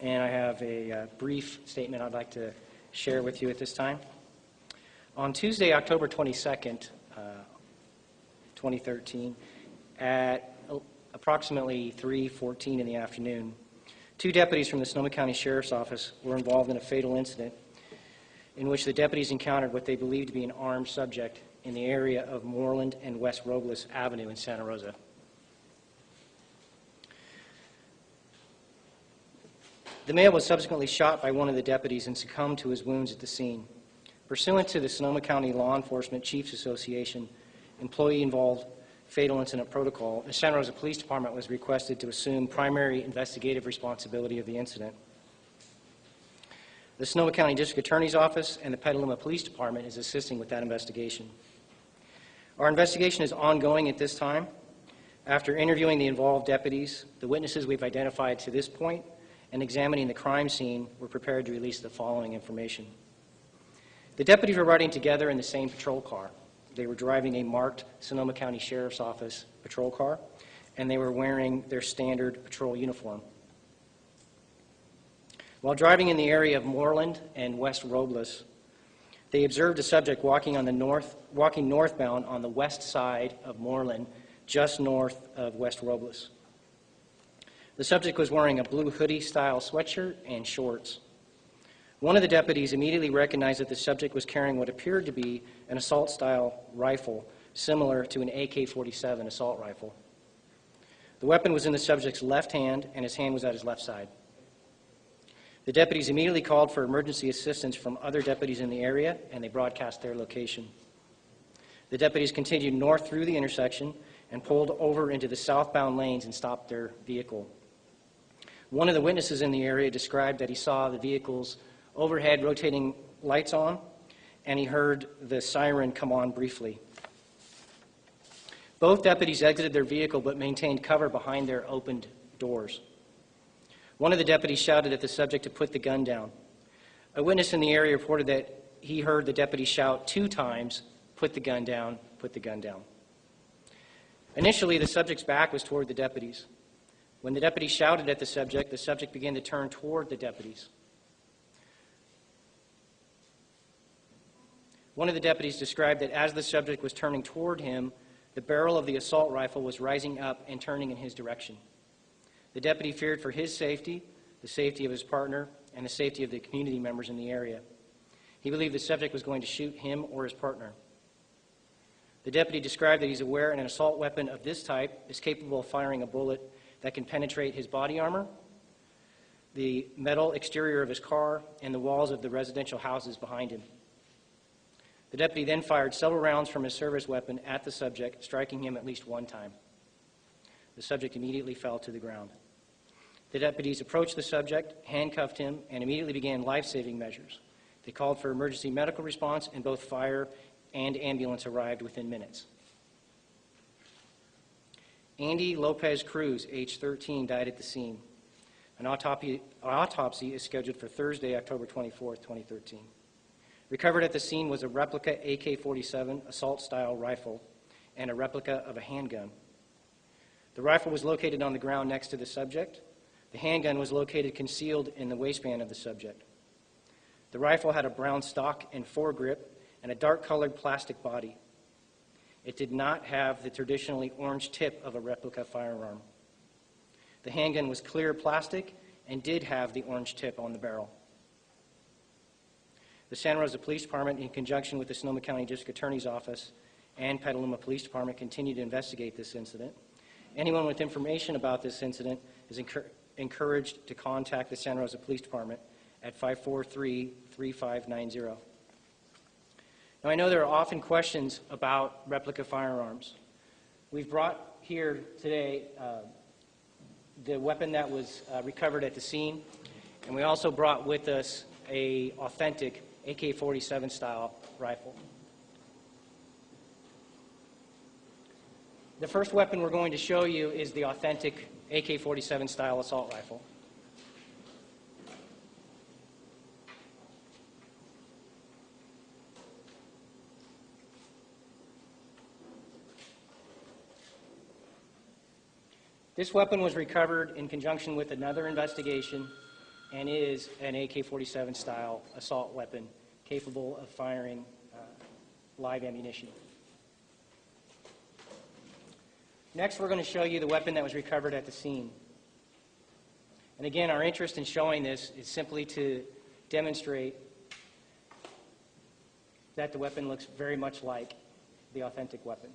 and I have a brief statement I'd like to share with you at this time. On Tuesday, October 22nd, 2013, at approximately 3:14 in the afternoon, two deputies from the Sonoma County Sheriff's Office were involved in a fatal incident in which the deputies encountered what they believed to be an armed subject in the area of Moreland and West Robles Avenue in Santa Rosa. The male was subsequently shot by one of the deputies and succumbed to his wounds at the scene. Pursuant to the Sonoma County Law Enforcement Chiefs Association employee-involved fatal incident protocol, the Santa Rosa Police Department was requested to assume primary investigative responsibility of the incident. The Sonoma County District Attorney's Office and the Petaluma Police Department is assisting with that investigation. Our investigation is ongoing at this time. After interviewing the involved deputies, the witnesses we've identified to this point, and examining the crime scene, we're prepared to release the following information. The deputies were riding together in the same patrol car. They were driving a marked Sonoma County Sheriff's Office patrol car, and they were wearing their standard patrol uniform. While driving in the area of Moreland and West Robles, they observed a subject walking northbound on the west side of Moreland, just north of West Robles. The subject was wearing a blue hoodie-style sweatshirt and shorts. One of the deputies immediately recognized that the subject was carrying what appeared to be an assault-style rifle, similar to an AK-47 assault rifle. The weapon was in the subject's left hand, and his hand was at his left side. The deputies immediately called for emergency assistance from other deputies in the area, and they broadcast their location. The deputies continued north through the intersection and pulled over into the southbound lanes and stopped their vehicle. One of the witnesses in the area described that he saw the vehicle's overhead rotating lights on, and he heard the siren come on briefly. Both deputies exited their vehicle but maintained cover behind their opened doors. One of the deputies shouted at the subject to put the gun down. A witness in the area reported that he heard the deputy shout 2 times, "Put the gun down, put the gun down." Initially, the subject's back was toward the deputies. When the deputy shouted at the subject began to turn toward the deputies. One of the deputies described that as the subject was turning toward him, the barrel of the assault rifle was rising up and turning in his direction. The deputy feared for his safety, the safety of his partner, and the safety of the community members in the area. He believed the subject was going to shoot him or his partner. The deputy described that he's aware an assault weapon of this type is capable of firing a bullet that can penetrate his body armor, the metal exterior of his car, and the walls of the residential houses behind him. The deputy then fired several rounds from his service weapon at the subject, striking him at least 1 time. The subject immediately fell to the ground. The deputies approached the subject, handcuffed him, and immediately began life-saving measures. They called for emergency medical response, and both fire and ambulance arrived within minutes. Andy Lopez Cruz, age 13, died at the scene. An autopsy is scheduled for Thursday, October 24th, 2013. Recovered at the scene was a replica AK-47 assault-style rifle and a replica of a handgun. The rifle was located on the ground next to the subject. The handgun was located concealed in the waistband of the subject. The rifle had a brown stock and foregrip and a dark-colored plastic body. It did not have the traditionally orange tip of a replica firearm. The handgun was clear plastic and did have the orange tip on the barrel. The Santa Rosa Police Department, in conjunction with the Sonoma County District Attorney's Office and Petaluma Police Department, continue to investigate this incident. Anyone with information about this incident is encouraged to contact the Santa Rosa Police Department at 543-3590. Now, I know there are often questions about replica firearms. We've brought here today the weapon that was recovered at the scene, and we also brought with us an authentic AK-47 style rifle. The first weapon we're going to show you is the authentic AK-47 style assault rifle. This weapon was recovered in conjunction with another investigation and is an AK-47 style assault weapon capable of firing live ammunition. Next, we're going to show you the weapon that was recovered at the scene. And again, our interest in showing this is simply to demonstrate that the weapon looks very much like the authentic weapon.